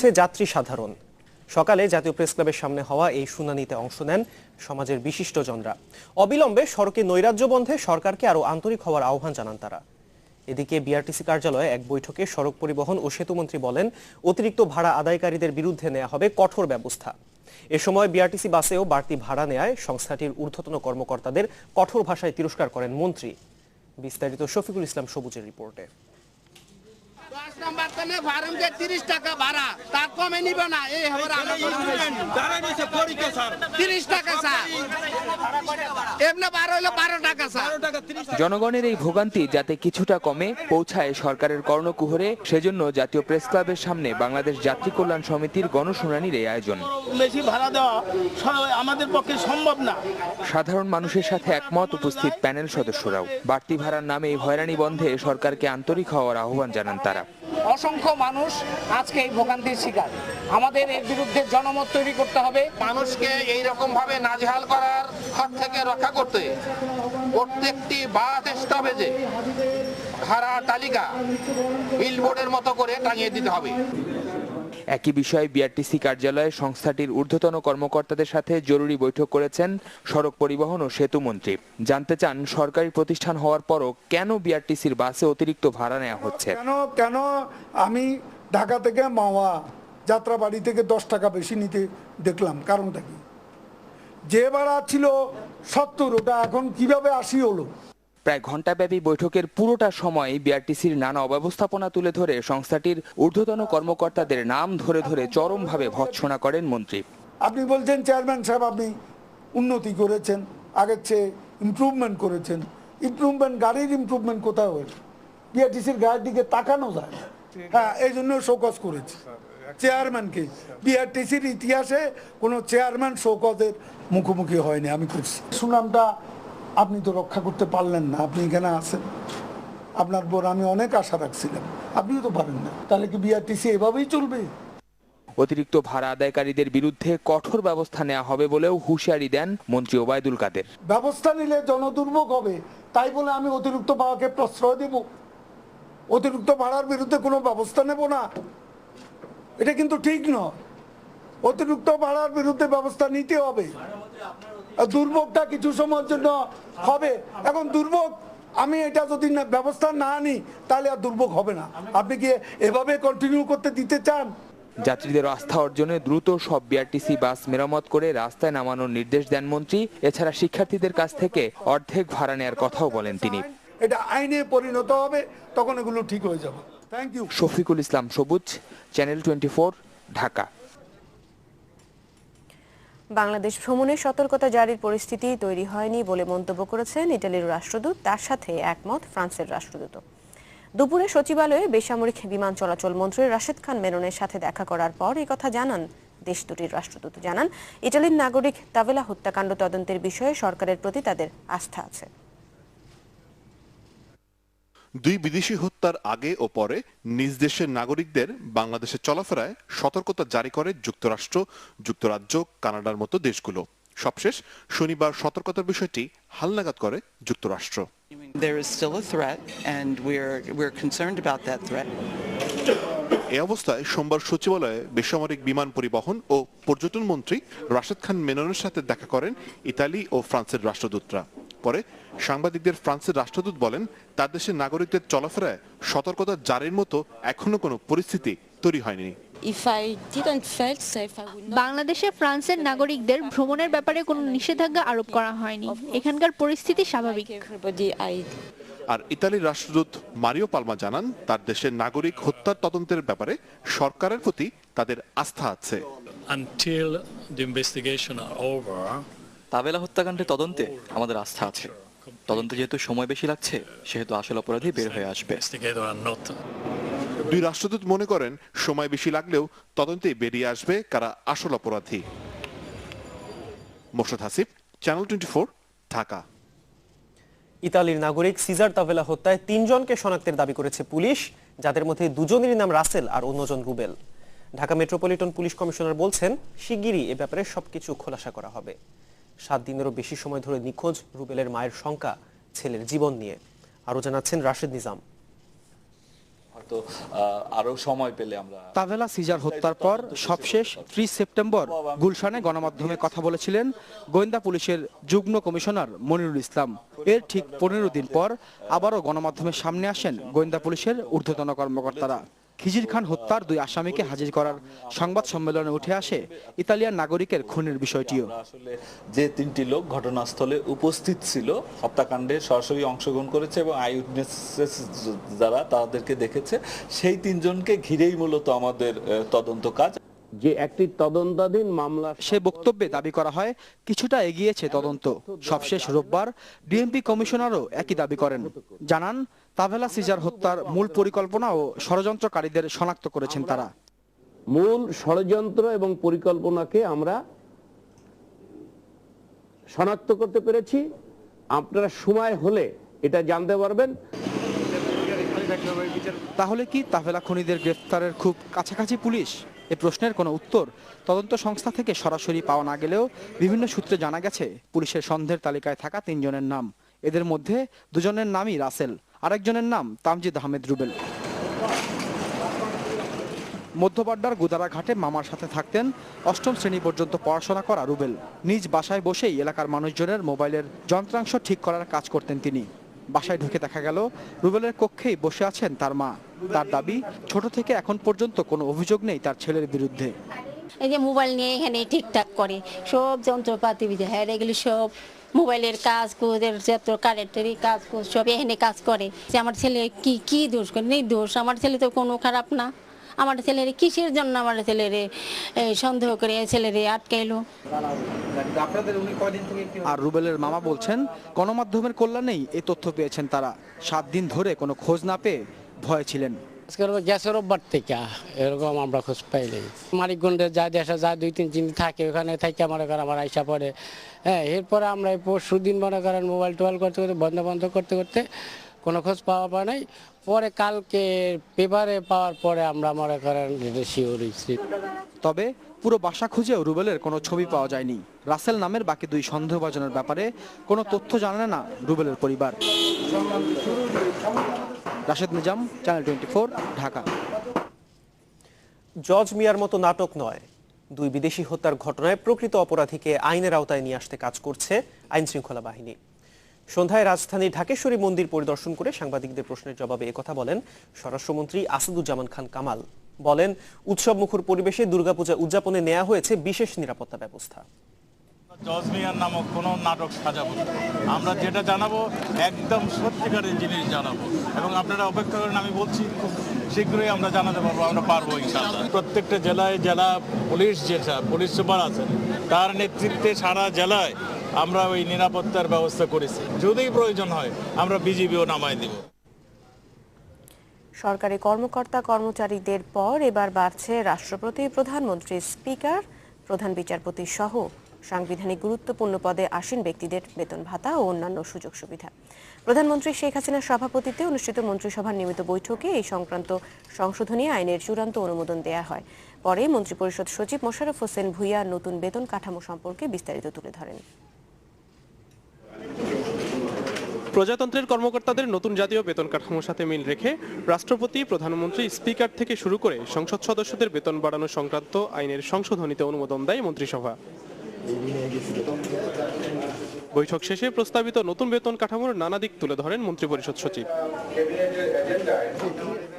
হচ্ছে যাত্রী সাধারণ। সকালে জাতীয় প্রেস ক্লাবের সামনে হওয়া এই শুনানিতে অংশ নেন সমাজের বিশিষ্টজনরা। অবিলম্বে সড়কে নৈরাজ্য বন্ধে সরকারকে আরও আন্তরিক হওয়ার আহ্বান জানান তারা। এদিকে বিআরটিসি কার্যালয়ে এক বৈঠকে সড়ক পরিবহন ও সেতুমন্ত্রী বলেন, অতিরিক্ত ভাড়া আদায়কারীদের বিরুদ্ধে নেওয়া হবে কঠোর ব্যবস্থা। এ সময় বিআরটিসি বাসেও বাড়তি ভাড়া নেয় সংস্থাটির ঊর্ধ্বতন কর্মকর্তাদের কঠোর ভাষায় তিরস্কার করেন মন্ত্রী। বিস্তারিত শফিকুল ইসলাম সবুজের রিপোর্টে। 10 নাম্বার তানে ফার্মকে 30 টাকা ভাড়া, তার কমে নিব না। এই হবে আমরা যারা নিছে পরীক্ষা স্যার 30 টাকা স্যার, এমনি 12 হলো 12 টাকা স্যার। জনগণের এই ভোগান্তি যাতে কিছুটা কমে পৌঁছায় সরকারের কর্ণকুহরে, সেজন্য জাতীয় প্রেস ক্লাবের সামনে বাংলাদেশ যাত্রী কল্যাণ সমিতির গণশুনানির এই আয়োজন। বেশি ভাড়া দেওয়া আমাদের পক্ষে সম্ভব না। সাধারণ মানুষের সাথে একমত উপস্থিত প্যানেল সদস্যরাও। বাড়তি ভাড়ার নামে এই হয়রানি বন্ধে সরকারকে আন্তরিক হওয়ার আহ্বান জানান তারা। অসংখ্য মানুষ আজকে এই ভোগান্তির শিকার। আমাদের এর বিরুদ্ধে জনমত তৈরি করতে হবে। মানুষকে এই রকম ভাবে নাজেহাল করার হাত থেকে রক্ষা করতে প্রত্যেকটি বাস স্টপেজে ভাড়া তালিকা বিলবোর্ডের মতো করে টাঙিয়ে দিতে হবে। একই বিষয়ে বিআরটিসি কার্যালয়ে সংস্থাটির ঊর্ধ্বতন কর্মকর্তাদের সাথে জরুরি বৈঠক করেছেন সড়ক পরিবহন ও সেতু মন্ত্রী। জানতে চান, সরকারি প্রতিষ্ঠান হওয়ার পরও কেন বিআরটিসির বাসে অতিরিক্ত ভাড়া নেওয়া হচ্ছে। কেন আমি ঢাকা থেকে মাওয়া যাত্রাবাড়ি থেকে 10 টাকা বেশি নিতে দেখলাম, কারণটা কি? যে ভাড়া ছিল 70, ওটা এখন কিভাবে 80 হলো? প্রায় ঘণ্টাব্যাপী বৈঠকের পুরোটা সময় বিআরটিসির নানা অব্যবস্থাপনা তুলে ধরে সংস্থাটির ঊর্ধ্বতন কর্মকর্তাদের নাম ধরে ধরে চরমভাবে ভৎসনা করেন মন্ত্রী। আপনি বলছেন চেয়ারম্যান সাহেব আপনি উন্নতি করেছেন, আগের চেয়ে ইমপ্রুভমেন্ট করেছেন। ইমপ্রুভমেন্ট, গাড়ির ইমপ্রুভমেন্ট কোথায় হয়েছে? বিআরটিসির গাড়ির দিকে তাকানো যায়। হ্যাঁ, এই জন্য শোকজ করেছে চেয়ারম্যানকে। বিআরটিসির ইতিহাসে কোনো চেয়ারম্যান শোকজের মুখোমুখি হয়নি। আমি করছি সুনামটা আপনি তো রক্ষা করতে পারলেন না। আপনি এখানে আছেন, আপনার পর আমি অনেক আশা রাখছিলাম, আপনিও তো পারেন না। তাহলে কি বিআরটিসি এভাবেই চলবে? অতিরিক্ত ভাড়া আদায়কারীদের বিরুদ্ধে কঠোর ব্যবস্থা নেওয়া হবে বলেও হুঁশিয়ারি দেন মন্ত্রী ওবায়দুল কাদের। ব্যবস্থা নিলে জনদুর্ভোগ হবে, তাই বলে আমি অতিরিক্ত ভাড়াকে প্রশ্রয় দেব? অতিরিক্ত ভাড়ার বিরুদ্ধে কোনো ব্যবস্থা নেব না, এটা কিন্তু ঠিক নয়। অতিরিক্ত ভাড়ার বিরুদ্ধে ব্যবস্থা নিতে হবে। দুর্ভোগটা কিছু সময়ের জন্য হবে। এখন দুর্ভোগ আমি এটা যদি ব্যবস্থা না নিই তাহলে আর দুর্ভোগ হবে না। আপনি কি এভাবে কন্টিনিউ করতে দিতে চান? যাত্রীদের আস্থা অর্জনে দ্রুত সব বিআরটিসি বাস মেরামত করে রাস্তায় নামানোর নির্দেশ দেন মন্ত্রী। এছাড়া শিক্ষার্থীদের কাছ থেকে অর্ধেক ভাড়া নেওয়ার কথাও বলেন তিনি। এটা আইনে পরিণত হবে, তখন এগুলো ঠিক হয়ে যাবে। Thank you. শফিকুল ইসলাম সবুজ, চ্যানেল 24, ঢাকা। বাংলাদেশ ভ্রমণে সতর্কতা জারির পরিস্থিতি তৈরি হয়নি বলে মন্তব্য করেছেন ইটালির রাষ্ট্রদূত। তার সাথে একমত ফ্রান্সের রাষ্ট্রদূত। দুপুরে সচিবালয়ে বেসামরিক বিমান চলাচল মন্ত্রী রাশেদ খান মেননের সাথে দেখা করার পর এই কথা জানান দেশ দুটির রাষ্ট্রদূত। জানান, ইটালির নাগরিক তাভেলা হত্যাকাণ্ড তদন্তের বিষয়ে সরকারের প্রতি তাদের আস্থা আছে। দুই বিদেশি হত্যার আগে ও পরে নিজ দেশের নাগরিকদের বাংলাদেশে চলাফেরায় সতর্কতা জারি করে যুক্তরাষ্ট্র, যুক্তরাজ্য, কানাডার মতো দেশগুলো। সবশেষ শনিবার সতর্কতার বিষয়টি হালনাগাদ করে যুক্তরাষ্ট্র। There is still a threat and we're concerned about that threat. এই অবস্থায় সোমবার সচিবালয়ে বেসামরিক বিমান পরিবহন ও পর্যটন মন্ত্রী রাশেদ খান মেননের সাথে দেখা করেন ইতালি ও ফ্রান্সের রাষ্ট্রদূতরা। পরে সাংবাদিকদের ফ্রান্সের রাষ্ট্রদূত বলেন, তার দেশের নাগরিকদের চলাফেরায় সতর্কতা জারির মতো এখনো কোনো পরিস্থিতি তৈরি হয়নি। বাংলাদেশে ফ্রান্সের নাগরিকদের ভ্রমণের ব্যাপারে কোনো নিষেধাজ্ঞা আরোপ করা হয়নি। এখানকার পরিস্থিতি স্বাভাবিক। আর ইতালির রাষ্ট্রদূত মারিও পালমা জানান, তার দেশের নাগরিক হত্যার তদন্তের ব্যাপারে সরকারের প্রতি তাদের আস্থা আছে। তাভেলা হত্যাকাণ্ডের তদন্তে আমাদের আস্থা আছে। তদন্তে যেহেতু সময় বেশি লাগছে, সেহেতু আসল অপরাধী বের হয়ে আসবে। দুই রাষ্ট্রদূত মনে করেন, সময় বেশি লাগলেও তদন্তে বেরিয়ে আসবে কারা আসল অপরাধী। মোর্শেদ হাসিব, চ্যানেল 24, ঢাকা। ইতালির নাগরিক সিজার তাভেলা হত্যায় 3 জনকে শনাক্তের দাবি করেছে পুলিশ, যাদের মধ্যে 2 জনেরই নাম রাসেল আর অন্যজন Rubel. Dhaka metropolitan police commissioner বলছেন, শিগগিরই এ ব্যাপারে সবকিছু খোলাসা করা হবে। 7 দিনেরও বেশি সময় ধরে নিখোঁজ রুবেলের মায়ের শঙ্কা ছেলের জীবন নিয়ে। আরো জানাচ্ছেন রাশেদ নিজাম। হয়তো আরো সময় পেলে আমরা। তাভেলা সিজার হত্যার পর সবশেষ 30 সেপ্টেম্বর গুলশানে গণমাধ্যমে কথা বলেছিলেন গোয়েন্দা পুলিশের যুগ্ম কমিশনার মনিরুল ইসলাম। এর ঠিক 15 দিন পর আবারও গণমাধ্যমের সামনে আসেন গোয়েন্দা পুলিশের ঊর্ধ্বতন কর্মকর্তারা। খিজির খান হত্যার 2 আসামিকে হাজির করার সংবাদ সম্মেলনে উঠে আসে ইতালিয়ান নাগরিকের খুনের বিষয়টিও। আসলে যে 3টি লোক ঘটনাস্থলে উপস্থিত ছিল, হত্যাকাণ্ডে সরাসরি অংশগ্রহণ করেছে এবং আই উইটনেসেস যারা তাদেরকে দেখেছে, সেই 3 জনকে ঘিরেই মূলত আমাদের তদন্ত কাজ। যে একটি তদন্তাধীন মামলা, সে বক্তব্যে দাবি করা হয় কিছুটা এগিয়েছে তদন্ত। সবশেষ রোববার ডিএমপি কমিশনারও একই দাবি করেন। জানান, তাভেলা সিজার হত্যার মূল পরিকল্পনা ও ষড়যন্ত্রকারীদের শনাক্ত করেছেন তারা। মূল ষড়যন্ত্র এবং পরিকল্পনাকে আমরা শনাক্ত করতে পেরেছি। আপনারা সময় হলে এটা জানতে পারবেন। তাহলে কি তাভেলা খুনিদের গ্রেফতারের খুব কাছাকাছি পুলিশ? এ প্রশ্নের কোনো উত্তর তদন্ত সংস্থা থেকে সরাসরি পাওয়া না গেলেও বিভিন্ন সূত্রে জানা গেছে পুলিশের সন্দেহের তালিকায় থাকা 3 জনের নাম। এদের মধ্যে 2 জনের নামই রাসেল, আরেকজনের নাম তামজিদ আহমেদ রুবেল। মধ্যবাড্ডার গুদারা ঘাটে মামার সাথে থাকতেন 8ম শ্রেণী পর্যন্ত পড়াশোনা করা রুবেল। নিজ বাসায় বসেই এলাকার মানুষজনের মোবাইলের যন্ত্রাংশ ঠিক করার কাজ করতেন তিনি। বাসায় ঢুকে দেখা গেল রুবেলের কক্ষেই বসে আছেন তার মা। তার দাবি, ছোট থেকে এখন পর্যন্ত কোনো অভিযোগ নেই তার ছেলের বিরুদ্ধে। এই যে মোবাইল নিয়ে এখানে ঠিকঠাক করে সব যন্ত্রপাতি হ্যাঁ এগুলি সব মোবাইলের কাজ ওদের যত কারেন্টেরই কাজ সব এখানে কাজ করে। যে আমার ছেলে কি দোষ করে, নেই দোষ, আমার ছেলে তো কোনো খারাপ না। আমার ছেলের কিসের জন্য আমার ছেলের সন্দেহ করে ছেলেরে আটকাইলো। আর রুবেলের মামা বলছেন, গণমাধ্যমের কল্যাণেই এই তথ্য পেয়েছেন তারা। 7 দিন ধরে কোনো খোঁজ না পেয়ে ভয়ে ছিলেন। গ্যাসের ওভার থেকে এরকম আমরা খোঁজ পাইনি। মানিকগঞ্জে যা দেশে যা 2-3 দিন থাকে ওখানে থেকে আমার আইসা পড়ে। হ্যাঁ, এরপরে আমরা পরশু দিন মনে করেন মোবাইল টোবাইল করতে করতে বন্ধ করতে কোনো খোঁজ পাওয়া নাই। পরে কালকে পেপারে পাওয়ার পরে আমরা মনে করেন শিওর হয়েছি। তবে পুরো বাসা খুঁজেও রুবেলের কোনো ছবি পাওয়া যায়নি। রাসেল নামের বাকি 2 সন্দেহভাজনের ব্যাপারে কোনো তথ্য জানে না রুবেলের পরিবার। রাশেদ নিজাম, চ্যানেল 24, ঢাকা। জজ মিয়ার মতো নাটক নয়, 2 বিদেশি হত্যার ঘটনায় প্রকৃত অপরাধীকে আইনের আওতায় নিয়ে আসতে কাজ করছে আইন শৃঙ্খলা বাহিনী। সন্ধ্যায় রাজধানীর ঢাকেশ্বরী মন্দির পরিদর্শন করে সাংবাদিকদের প্রশ্নের জবাবে একথা বলেন স্বরাষ্ট্রমন্ত্রী আসাদুজ্জামান খান কামাল। বলেন, উৎসব মুখর পরিবেশে দুর্গাপূজা উদযাপনে নেওয়া হয়েছে বিশেষ নিরাপত্তা ব্যবস্থা। জজ মিয়ার নামক কোনো নাটক সাজাবো, আমরা যেটা জানাবো একদম সত্যিকারের জিনিস জানাবো এবং আপনারা অপেক্ষা করেন। আমি বলছি খুব শীঘ্রই আমরা জানাতে পারবো, আমরা পারবো ইনশাআল্লাহ। প্রত্যেকটা জেলায় জেলা পুলিশ পুলিশ সুপার আছেন, তার নেতৃত্বে সারা জেলায় আমরা ওই নিরাপত্তার ব্যবস্থা করেছি। যদি প্রয়োজন হয় আমরা বিজিবিও নামায় দিব। সরকারি কর্মকর্তা কর্মচারীদের পর এবার বাড়ছে রাষ্ট্রপতি, প্রধানমন্ত্রী, স্পিকার, প্রধান বিচারপতি সহ সাংবিধানিক গুরুত্বপূর্ণ পদে আসীন ব্যক্তিদের বেতন ভাতা ও অন্যান্য সুযোগ সুবিধা। প্রধানমন্ত্রী শেখ হাসিনার সভাপতিত্বে অনুষ্ঠিত মন্ত্রিসভার নিয়মিত বৈঠকে এই সংক্রান্ত সংশোধনী আইনের চূড়ান্ত অনুমোদন দেয়া হয়। পরে মন্ত্রিপরিষদ সচিব মোশাররফ হোসেন ভূঁইয়া নতুন বেতন কাঠামো সম্পর্কে বিস্তারিত তুলে ধরেন। প্রজাতন্ত্রের কর্মকর্তাদের নতুন জাতীয় বেতন কাঠামোর সাথে মিল রেখে রাষ্ট্রপতি, প্রধানমন্ত্রী, স্পিকার থেকে শুরু করে সংসদ সদস্যদের বেতন বাড়ানো সংক্রান্ত আইনের সংশোধনীতে অনুমোদন দেয় মন্ত্রিসভা। বৈঠক শেষে প্রস্তাবিত নতুন বেতন কাঠামোর নানা দিক তুলে ধরেন মন্ত্রিপরিষদ সচিব।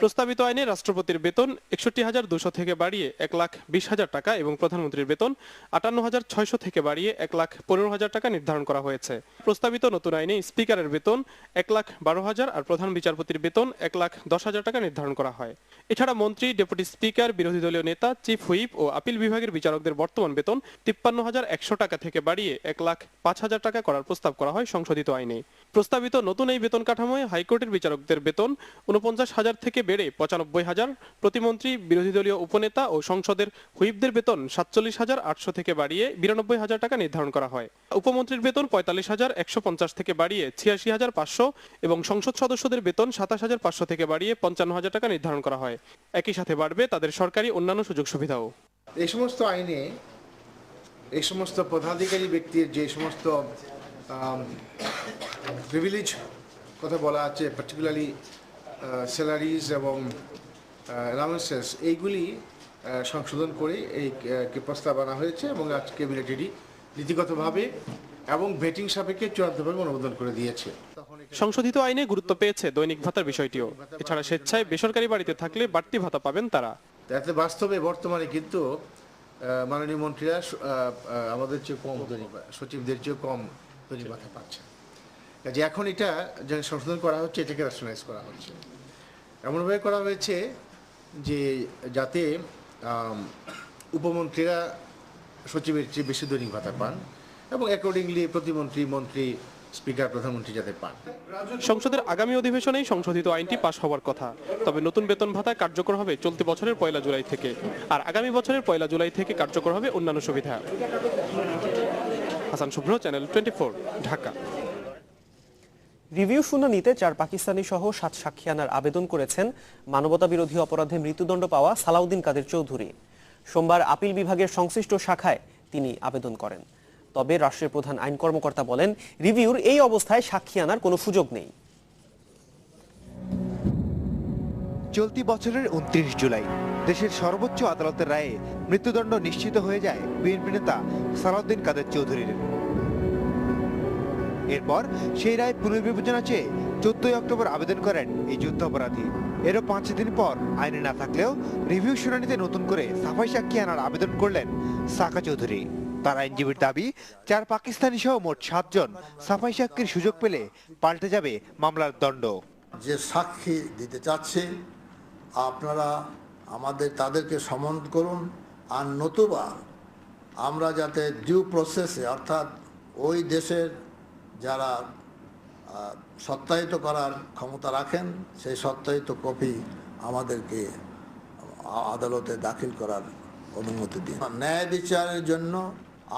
প্রস্তাবিত আইনে রাষ্ট্রপতির বেতন ৬১,২০০ থেকে বাড়িয়ে ১,২০,০০০ টাকা এবং প্রধানমন্ত্রীর বেতন ৫৮,৬০০ থেকে বাড়িয়ে ১,১৫,০০০ টাকা নির্ধারণ করা হয়েছে। প্রস্তাবিত নতুন আইনে স্পিকারের বেতন ১,১২,০০০ আর প্রধান বিচারপতির বেতন ১,১০,০০০ টাকা নির্ধারণ করা হয়। এছাড়া মন্ত্রী, ডেপুটি স্পিকার, বিরোধী দলীয় নেতা, চিফ হুইপ ও আপিল বিভাগের বিচারকদের বর্তমান বেতন ৫৩,১০০ টাকা থেকে বাড়িয়ে ১,০৫,০০০ টাকা করার প্রস্তাব করা হয় সংশোধিত আইনে। প্রস্তাবিত নতুন এই বেতন কাঠামোয় হাইকোর্টের বিচারকদের বেতন ৪৯,০০০ থেকে বেড়ে ৯৫,০০০, প্রতিমন্ত্রী, বিরোধী দলীয় উপনেতা ও সংসদের হুইপদের বেতন ৪৭,৮০০ থেকে বাড়িয়ে ৯২,০০০ টাকা নির্ধারণ করা হয়। উপমন্ত্রীর বেতন ৪৫,১৫০ থেকে বাড়িয়ে ৮৬,৫০০ এবং সংসদ সদস্যদের বেতন ২৭,৫০০ থেকে বাড়িয়ে ৫৫,০০০ টাকা নির্ধারণ করা হয়। একই সাথে বাড়বে তাদের সরকারি অন্যান্য সুযোগ সুবিধাও। এই সমস্ত আইনে এই সমস্ত পদাধিকারী ব্যক্তির যে সমস্ত প্রিভিলেজ কথা বলা আছে, পার্টিকুলারলি স্যালারিজ এবং অ্যালাউন্সেস এইগুলি সংশোধন করে এই প্রস্তাব আনা হয়েছে এবং আজ ক্যাবিনেটেরই নীতিগতভাবে এবং ভেটিং সাপেক্ষে চূড়ান্তভাবে অনুমোদন করে দিয়েছে। সংশোধিত আইনে গুরুত্ব পেয়েছে দৈনিক ভাতার বিষয়টিও। এছাড়া স্বেচ্ছায় বেসরকারি বাড়িতে থাকলে বাড়তি ভাতা পাবেন তারা। তাতে বাস্তবে বর্তমানে কিন্তু মাননীয় মন্ত্রীরা আমাদের চেয়ে কম সচিবদের চেয়ে কম দৈনিক ভাতা পাচ্ছেন। কাজে এখন এটা যে সংশোধন করা হচ্ছে এটাকে রেশনালাইজ করা হচ্ছে, এমনভাবে করা হয়েছে যে যাতে উপমন্ত্রীরা সচিবের চেয়ে বেশি দৈনিক ভাতা পান এবং অ্যাকর্ডিংলি প্রতিমন্ত্রী, মন্ত্রী, স্পিকার, প্রধানমন্ত্রী যাতে পান। সংসদের আগামী অধিবেশনেই সংশোধিত আইনটি পাশ হওয়ার কথা। তবে নতুন বেতন ভাতা কার্যকর হবে চলতি বছরের 1 জুলাই থেকে, আর আগামী বছরের 1 জুলাই থেকে কার্যকর হবে অন্যান্য সুবিধা। হাসান শুভ্র, চ্যানেল 24, ঢাকা। রিভিউ শুনানিতে 4 পাকিস্তানি সহ 7 সাক্ষী আনার আবেদন করেছেন মানবতা বিরোধী অপরাধে মৃত্যুদণ্ড পাওয়া সালাউদ্দিন কাদের চৌধুরী। সোমবার আপিল বিভাগের সংশ্লিষ্ট শাখায় তিনি আবেদন করেন। তবে রাষ্ট্রের প্রধান আইন কর্মকর্তা বলেন, রিভিউর এই অবস্থায় সাক্ষী আনার কোনো সুযোগ নেই। চলতি বছরের 29 জুলাই দেশের সর্বোচ্চ আদালতের রায়ে মৃত্যুদণ্ড নিশ্চিত হয়ে যায় বিএনপি নেতা সালাউদ্দিন কাদের চৌধুরীর। এরপর সেই রায় পুনর্বিবেচনা চেয়ে 14 অক্টোবর আবেদন করেন এই যুদ্ধাপরাধী। এরও 5 দিন পর আইনে না থাকলেও রিভিউ শুনানিতে নতুন করে সাফাই সাক্ষী আনার আবেদন করলেন সাকা চৌধুরী। তার আইনজীবীর দাবি, 4 পাকিস্তানি সহ মোট 7 জন সাফাই সাক্ষীর সুযোগ পেলে পাল্টে যাবে মামলার দণ্ড। যে সাক্ষী দিতে চাচ্ছে আপনারা তাদেরকে সমন করুন, আর নতুবা আমরা যাতে ডিউ প্রসেসে অর্থাৎ ওই দেশের যারা সত্যায়িত করার ক্ষমতা রাখেন সেই সত্যায়িত কপি আমাদেরকে আদালতে দাখিল করার অনুমতি দিন। ন্যায় বিচারের জন্য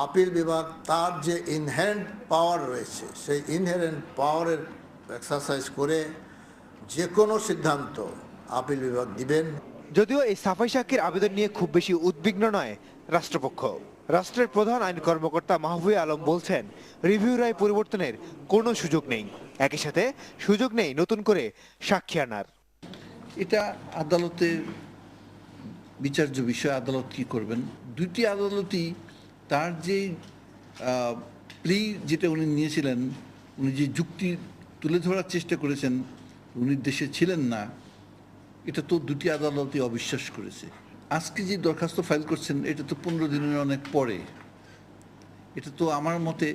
আপিল বিভাগ তার যে ইনহেরেন্ট পাওয়ার রয়েছে সেই ইনহেরেন্ট পাওয়ারের এক্সারসাইজ করে যে কোনো সিদ্ধান্ত আপিল বিভাগ দিবেন। যদিও এই সাফাই সাক্ষীর আবেদন নিয়ে খুব বেশি উদ্বিগ্ন নয় রাষ্ট্রপক্ষ। রাষ্ট্রের প্রধান আইন কর্মকর্তা মাহবুবে আলম বলছেন, রিভিউ রায় পরিবর্তনের কোনো সুযোগ নেই। একই সাথে সুযোগ নেই নতুন করে সাক্ষী আনার। এটা আদালতের বিচার্য বিষয়, আদালত কি করবেন। দুটি আদালতই তার যে প্লি যেটা উনি নিয়েছিলেন, উনি যে যুক্তি তুলে ধরার চেষ্টা করেছেন উনি দেশে ছিলেন না, এটা তো দুটি আদালতই অবিশ্বাস করেছে। আজকে যে দরখাস্ত ফাইল করছেন এটা তো 15 দিনের অনেক পরে। এটা তো আমার মতে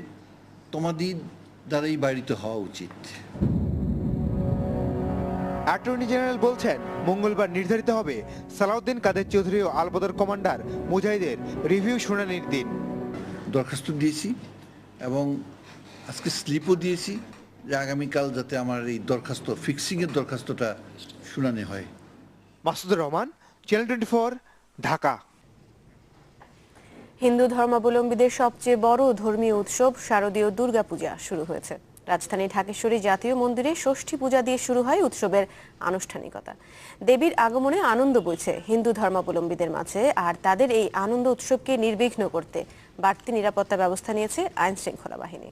তোমাদের দ্বারাই বাড়িতে হওয়া উচিত। অ্যাটর্নি জেনারেল বলছেন, মঙ্গলবার নির্ধারিত হবে সালাউদ্দিন কাদের চৌধুরী ও আলবদর কমান্ডার মুজাহিদের রিভিউ শুনানির দিন। দরখাস্ত দিয়েছি এবং আজকে স্লিপও দিয়েছি যে আগামীকাল যাতে আমার এই দরখাস্ত ফিক্সিংয়ের দরখাস্তটা শুনানি হয়। মাসুদুর রহমান, চ্যানেল 24, ঢাকা। হিন্দু ধর্মাবলম্বীদের সবচেয়ে বড় ধর্মীয় উৎসব শারদীয় দুর্গাপূজা শুরু হয়েছে। রাজধানী ঢাকেশ্বরী জাতীয় মন্দিরে ষষ্ঠী পূজা দিয়ে শুরু হয় উৎসবের আনুষ্ঠানিকতা। দেবীর আগমনে আনন্দ বইছে হিন্দু ধর্মাবলম্বীদের মাঝে, আর তাদের এই আনন্দ উৎসবকে নির্বিঘ্ন করতে বাড়তি নিরাপত্তা ব্যবস্থা নিয়েছে আইন শৃঙ্খলা বাহিনী।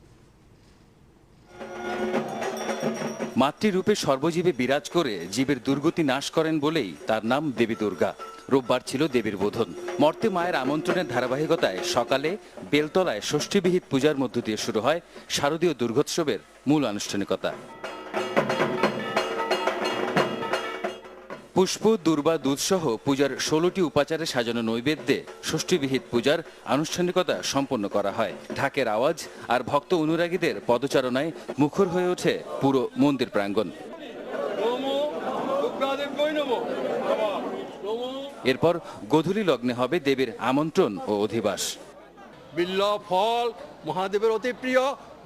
মাতৃরূপে সর্বজীবে বিরাজ করে জীবের দুর্গতি নাশ করেন বলেই তার নাম দেবী দুর্গা। রোববার ছিল দেবীর বোধন। মর্তে মায়ের আমন্ত্রণের ধারাবাহিকতায় সকালে বেলতলায় ষষ্ঠীবিহিত পূজার মধ্য দিয়ে শুরু হয় শারদীয় দুর্গোৎসবের মূল আনুষ্ঠানিকতা। পুষ্প, দূর্বা, দুধসহ পূজার 16টি উপাচারে সাজানো নৈবেদ্যে ষষ্ঠীবিহিত পূজার আনুষ্ঠানিকতা সম্পন্ন করা হয়। ঢাকের আওয়াজ আর ভক্ত অনুরাগীদের পদচারণায় মুখর হয়ে ওঠে পুরো মন্দির প্রাঙ্গণ। এরপর গোধূলি লগ্নে হবে দেবীর আমন্ত্রণ ও অধিবাস। বিল্ল ফল মহাদেবের অতি প্রিয়,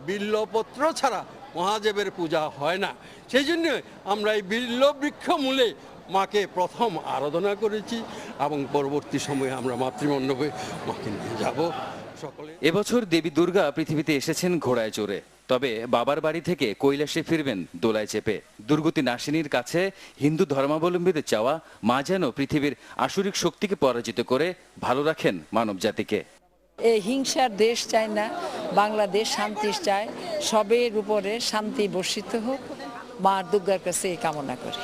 বিল্লপত্র ছাড়া মহাদেবের পূজা হয় না। সেই জন্য আমরা এই বিল্ল বৃক্ষ মূলে মাকে প্রথম আরাধনা করেছি এবং পরবর্তী সময়ে আমরা মাতৃমণ্ডপে মাকে নিয়ে যাব। সকলে এবছর দেবী দুর্গা পৃথিবীতে এসেছেন ঘোড়ায় চড়ে, তবে বাবার বাড়ি থেকে কৈলাসে ফিরবেন দোলায় চেপে। দুর্গতি নাশিনীর কাছে হিন্দু ধর্মাবলম্বীদের চাওয়া মা যেন পৃথিবীর আসুরিক শক্তিকে পরাজিত করে ভালো রাখেন মানব জাতিকে। এই হিংসার দেশ চায় না, বাংলাদেশ শান্তি চায়, সবের উপরে শান্তি বর্ষিত হোক, মা দুর্গার কাছে কামনা করে।